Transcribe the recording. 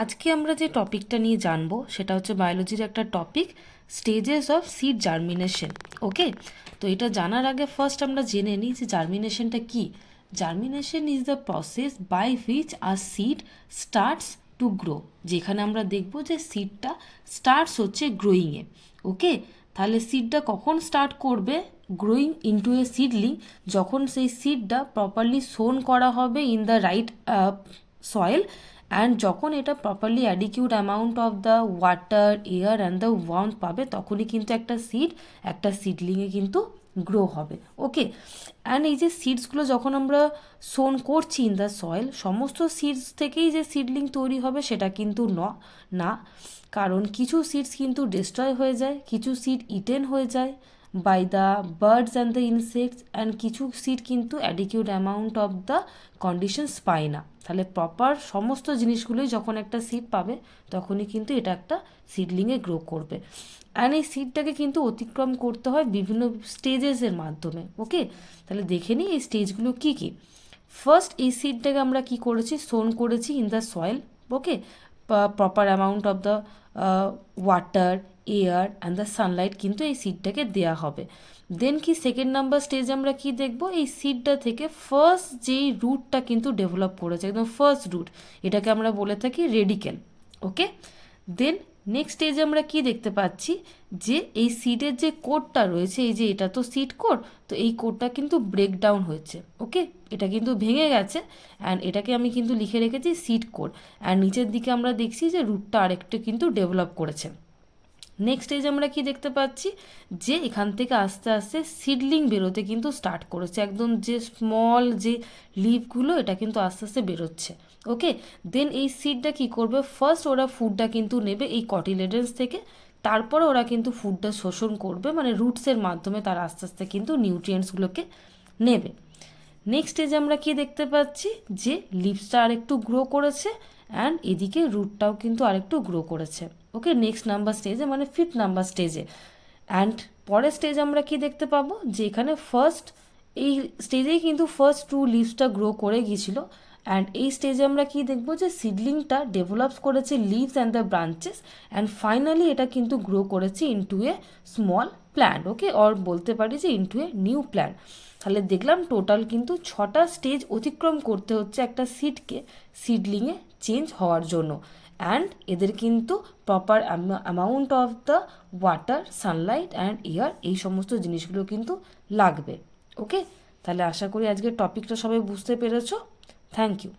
আজকে আমরা যে টপিকটা নিয়ে জানবো সেটা হচ্ছে বায়োলজির একটা topic, stages of seed germination. Okay, তো এটা জানার আগে ফার্স্ট আমরা জেনে নিই যে জার্মিনেশনটা কি। Germination is the process by which a seed starts to grow. যেখানে আমরা দেখব যে সিডটা স্টার্টস হচ্ছে গ্রোয়িংয়ে। ওকে, তাহলে সিডটা কখন স্টার্ট করবে গ্রোয়িং ইনটু এ সিডলিং? যখন সেই সিডটা প্রপারলি সোন করা হবে in the right soil, and যখন এটা properly অ্যাডিকিউট amount of the water, air and the warmth পাবে, তখনই কিন্তু একটা সিড একটা সিডলিংয়ে কিন্তু গ্রো হবে। ওকে, অ্যান্ড এই যে সিডসগুলো যখন আমরা সোন করছি ইন দ্য সয়েল, সমস্ত সিডস থেকেই যে সিডলিং তৈরি হবে সেটা কিন্তু না, কারণ কিছু সিডস কিন্তু ডিস্ট্রয় হয়ে যায়, কিছু সিড ইটেন হয়ে যায় by the birds and the insects, and কিছু সিড কিন্তু adequate amount of the conditions পায় না। তাহলে প্রপার সমস্ত জিনিসগুলোই যখন একটা সিড পাবে তখনই কিন্তু এটা একটা সিডলিংয়ে গ্রো করবে। অ্যান্ড এই সিডটাকে কিন্তু অতিক্রম করতে হয় বিভিন্ন স্টেজেসের মাধ্যমে। ওকে, তাহলে দেখে নিই এই স্টেজগুলো কী কী। ফার্স্ট, এই সিডটাকে আমরা কি করেছি, সোন করেছি in the soil. Okay, proper amount of the water, air and the Sunlight কিন্তু এই সিডটাকে দেওয়া হবে। দেন কি সেকেন্ড নাম্বার স্টেজ আমরা কি দেখব, এই সিডটা থেকে ফার্স্ট যেই রুটটা কিন্তু ডেভেলপ করেছে, একদম ফার্স্ট রুট, এটাকে আমরা বলে থাকি রেডিকেল। ওকে, দেন নেক্সট স্টেজে আমরা কি দেখতে পাচ্ছি যে এই সিডের যে কোডটা রয়েছে, এই যে এটা তো সিড কোড, তো এই কোডটা কিন্তু ব্রেকডাউন হয়েছে। ওকে, এটা কিন্তু ভেঙে গেছে, অ্যান্ড এটাকে আমি কিন্তু লিখে রেখেছি সিড কোড। অ্যান্ড নিচের দিকে আমরা দেখছি যে রুটটা আরেকটু কিন্তু ডেভেলপ করেছে। নেক্সট স্টেজ আমরা কি দেখতে পাচ্ছি যে এখান থেকে আস্তে আস্তে সিডলিং বেরোতে কিন্তু স্টার্ট করেছে, একদম যে স্মল যে লিভগুলো এটা কিন্তু আস্তে আস্তে বেরোচ্ছে। ওকে, দেন এই সিডটা কি করবে, ফার্স্ট ওরা ফুডটা কিন্তু নেবে এই কটিলেডেন্স থেকে, তারপরে ওরা কিন্তু ফুডটা শোষণ করবে, মানে রুটসের মাধ্যমে তারা আস্তে আস্তে কিন্তু নিউট্রিয়েন্টসগুলোকে নেবে। নেক্সট স্টেজে আমরা কি দেখতে পাচ্ছি যে লিভসটা আরেকটু গ্রো করেছে, অ্যান্ড এদিকে রুটটাও কিন্তু আরেকটু গ্রো করেছে। ওকে, নেক্সট নাম্বার স্টেজে মানে ফিফথ নাম্বার স্টেজে। অ্যান্ড পরের স্টেজ আমরা কি দেখতে পাবো যে এখানে ফার্স্ট এই স্টেজেই কিন্তু ফার্স্ট টু লিভসটা গ্রো করে গিয়েছিল, অ্যান্ড এই স্টেজে আমরা কি দেখবো যে সিডলিংটা ডেভেলপস করেছে leaves and the branches, and finally এটা কিন্তু গ্রো করেছে into a small plant. Okay, or বলতে পারি যে ইনটু এ নিউ প্ল্যান্ট। তাহলে দেখলাম টোটাল কিন্তু 6টা স্টেজ অতিক্রম করতে হচ্ছে একটা সিডকে সিডলিংয়ে চেঞ্জ হওয়ার জন্য, অ্যান্ড এদের কিন্তু proper amount of the water, Sunlight and air, এই সমস্ত জিনিসগুলো কিন্তু লাগবে। ওকে, তাহলে আশা করি আজকের টপিকটা সবাই বুঝতে পেরেছো। Thank you.